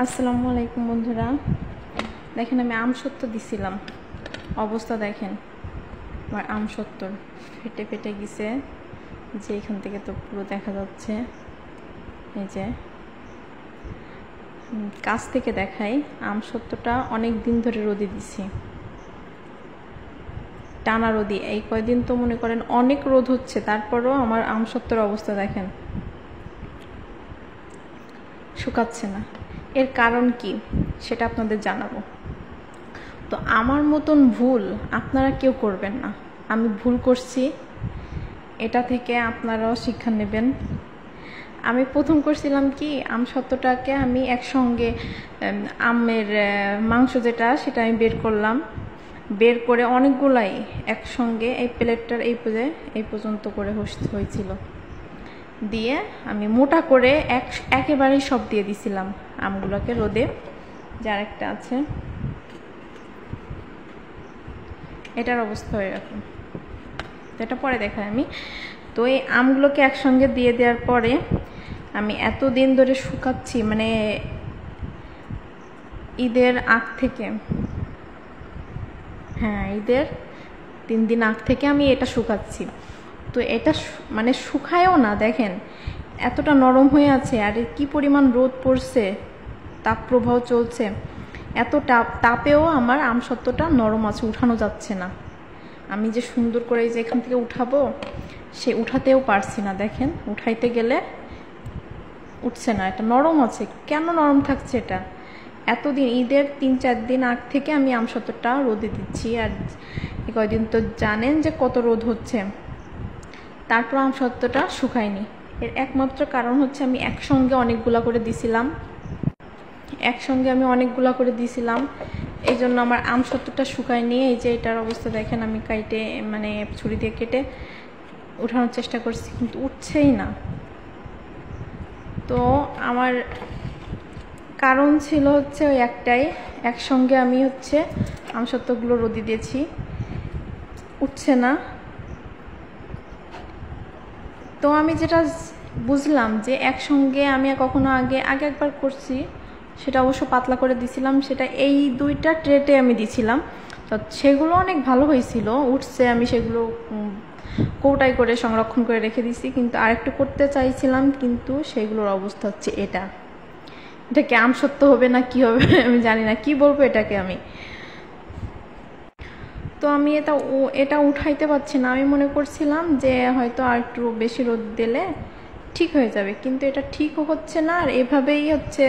আসসালামু আলাইকুম বন্ধুরা, দেখেন আমি আমসত্ত্ব দিছিলাম, অবস্থা দেখেন আমার আমসত্ত্ব ফেটে ফেটে গেছে, যে এখান থেকে তো পুরো দেখা যাচ্ছে। এই যে কাছ থেকে দেখাই, আমসত্ত্বটা অনেক দিন ধরে রোদে দিছি, টানা রোদি। এই কয়দিন তো মনে করেন অনেক রোদ হচ্ছে, তারপরও আমার আমসত্ত্বর অবস্থা দেখেন, শুকাচ্ছে না। এর কারণ কি সেটা আপনাদের জানাবো। তো আমার মতন ভুল আপনারা কেউ করবেন না। আমি ভুল করছি, এটা থেকে আপনারাও শিক্ষা নেবেন। আমি প্রথম করছিলাম কি, আমসত্ত্বটাকে আমি একসঙ্গে আমের মাংস যেটা সেটা আমি বের করলাম, বের করে অনেকগুলাই একসঙ্গে এই প্লেটটার এই পর্যন্ত করে হয়েছিল, দিয়ে আমি মোটা করে একেবারেই সব দিয়ে দিছিলাম আমগুলোকে রোদে। যার একটা আছে, এটার অবস্থা এরকম, তো এটা পরে দেখাই আমি। তো এই আমগুলোকে একসঙ্গে দিয়ে দেওয়ার পরে আমি এতদিন ধরে শুকাচ্ছি, মানে ঈদের আগ থেকে, হ্যাঁ ঈদের 3 দিন আগ থেকে আমি এটা শুকাচ্ছি। তো এটা মানে শুকায়ও না, দেখেন এতটা নরম হয়ে আছে। আর কি পরিমাণ রোদ পড়ছে, তাপ প্রবাহ চলছে, এত তাপেও আমার আমসত্ত্বটা নরম আছে, উঠানো যাচ্ছে না। আমি যে সুন্দর করে যে এখান থেকে উঠাবো, সে উঠাতেও পারছি না। দেখেন উঠাইতে গেলে উঠছে না, এটা নরম আছে। কেন নরম থাকছে এটা? এতদিন ঈদের 3-4 দিন আগ থেকে আমি আমসত্ত্বটা রোদে দিচ্ছি, আর কয়দিন তো জানেন যে কত রোদ হচ্ছে, তারপর আমসত্ত্বটা শুকায়নি। এর একমাত্র কারণ হচ্ছে আমি একসঙ্গে অনেকগুলা করে দিছিলাম, এই জন্য আমার আমসত্ত্বটা শুকায়নি। এই যে এটার অবস্থা দেখেন, আমি কাইটে মানে ছুরি দিয়ে কেটে উঠানোর চেষ্টা করছি, কিন্তু উঠছেই না। তো আমার কারণ ছিল হচ্ছে ওই একটাই, একসঙ্গে আমি হচ্ছে আমসত্ত্বগুলো রোদে দিয়েছি, উঠছে না। তো আমি যেটা বুঝলাম যে একসঙ্গে আমি কখনো আগে একবার করছি, সেটা অবশ্য পাতলা করে দিছিলাম, সেটা এই 2টা ট্রেতে আমি দিছিলাম, তো সেগুলো অনেক ভালো হয়েছিল, উঠছে। আমি সেগুলো কৌটায় করে সংরক্ষণ করে রেখে দিছি, কিন্তু আরেকটু করতে চাইছিলাম, কিন্তু সেগুলোর অবস্থা হচ্ছে এটাকে আমসত্ত্ব হবে না কি হবে আমি জানি না, কি বলবো এটাকে আমি। তো আমি এটা উঠাইতে পারছি না। আমি মনে করছিলাম যে হয়তো আর একটু বেশি রোদ দিলে ঠিক হয়ে যাবে, কিন্তু এটা ঠিকও হচ্ছে না, আর এভাবেই হচ্ছে